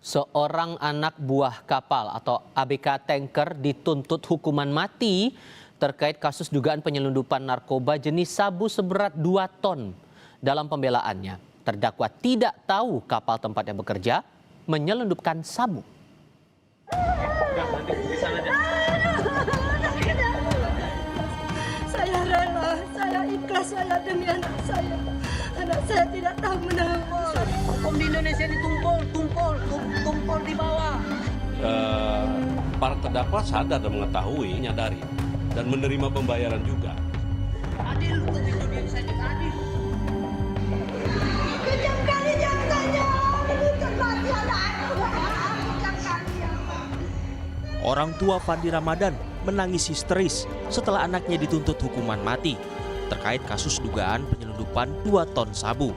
Seorang anak buah kapal atau ABK tanker dituntut hukuman mati terkait kasus dugaan penyelundupan narkoba jenis sabu seberat 2 ton. Dalam pembelaannya, terdakwa tidak tahu kapal tempatnya bekerja menyelundupkan sabu. Saya rela, saya ikhlas, saya demi anak saya. Anak saya tidak tahu menahan. Hukum di Indonesia ini tumpul di bawah. Para terdakwa sadar dan mengetahui, menyadari, dan menerima pembayaran juga. Adil untuk Indonesia ini adil. Kejam kali jaksanya, menuntut mati anak-anak. Kejam kali ya. Orang tua Fandi Ramadan menangis histeris setelah anaknya dituntut hukuman mati terkait kasus dugaan penyelundupan 2 ton sabu.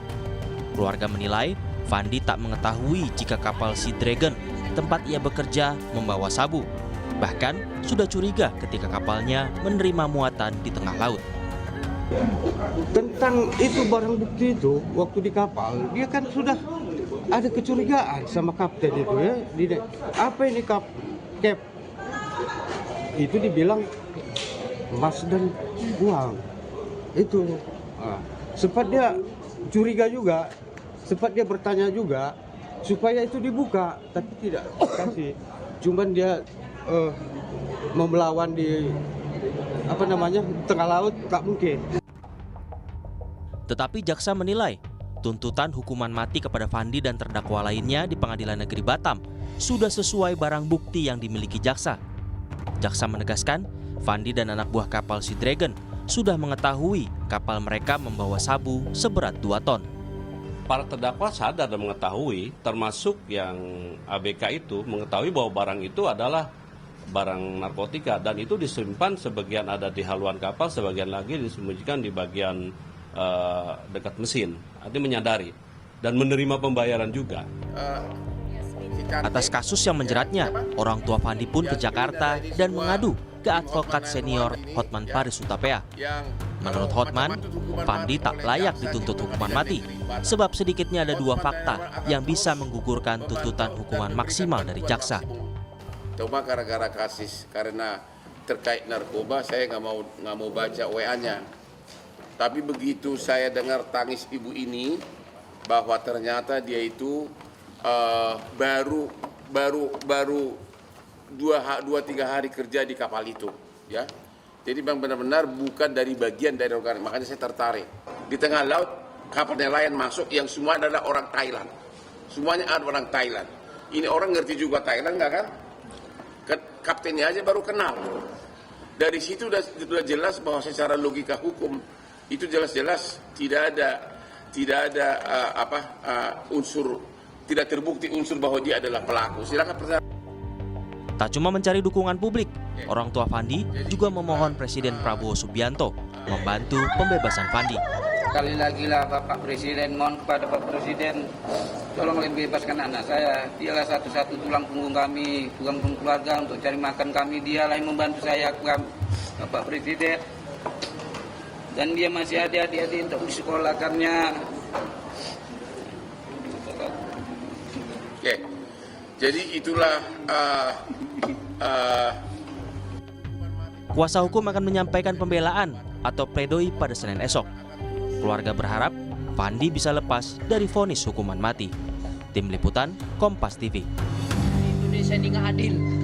Keluarga menilai Fandi tak mengetahui jika kapal Sea Dragon tempat ia bekerja membawa sabu. Bahkan sudah curiga ketika kapalnya menerima muatan di tengah laut. Tentang itu barang bukti itu, waktu di kapal, dia kan sudah ada kecurigaan sama kapten itu ya. Apa ini Cap? Itu dibilang emas dan uang. Itu. Sempat dia curiga juga, sempat dia bertanya juga, supaya itu dibuka, tapi tidak dikasih. Cuman dia mau melawan di tengah laut, tak mungkin. Tetapi jaksa menilai tuntutan hukuman mati kepada Fandi dan terdakwa lainnya di Pengadilan Negeri Batam sudah sesuai barang bukti yang dimiliki jaksa. Jaksa menegaskan Fandi dan anak buah kapal Sea Dragon sudah mengetahui kapal mereka membawa sabu seberat 2 ton. Para terdakwa sadar dan mengetahui, termasuk yang ABK itu, mengetahui bahwa barang itu adalah barang narkotika dan itu disimpan sebagian ada di haluan kapal, sebagian lagi disembunyikan di bagian dekat mesin. Artinya menyadari dan menerima pembayaran juga. Atas kasus yang menjeratnya, orang tua Fandi pun ke Jakarta dan mengadu ke advokat senior Hotman Paris Hutapea. Menurut Hotman, Fandi tak layak dituntut hukuman mati sebab sedikitnya ada 2 fakta yang bisa menggugurkan tuntutan hukuman maksimal dari jaksa. Cuma gara-gara karena terkait narkoba saya nggak mau baca WA-nya. Tapi begitu saya dengar tangis ibu ini bahwa ternyata dia itu baru 2-3 hari kerja di kapal itu, ya. Jadi memang benar-benar bukan dari bagian dari organisasi. Makanya saya tertarik. Di tengah laut kapal nelayan masuk yang semua adalah orang Thailand. Semuanya ada orang Thailand. Ini orang ngerti juga Thailand nggak kan? Kaptennya aja baru kenal. Dari situ sudah jelas bahwa secara logika hukum itu jelas-jelas tidak ada unsur, tidak terbukti unsur bahwa dia adalah pelaku. Silakan pertanyaan. Tak cuma mencari dukungan publik, orang tua Fandi juga memohon Presiden Prabowo Subianto membantu pembebasan Fandi. Sekali lagi lah Bapak Presiden, mohon kepada Bapak Presiden, tolong bebaskan anak saya. Dialah satu-satu tulang punggung kami, tulang punggung keluarga untuk cari makan kami. Dialah yang membantu saya, Bapak Presiden. Dan dia masih ada adik-adik untuk disekolahkannya. Oke, jadi itulah Kuasa hukum akan menyampaikan pembelaan atau pledoi pada Senin esok. Keluarga berharap Fandi bisa lepas dari vonis hukuman mati. Tim Liputan, Kompas TV. Indonesia ini nggak adil.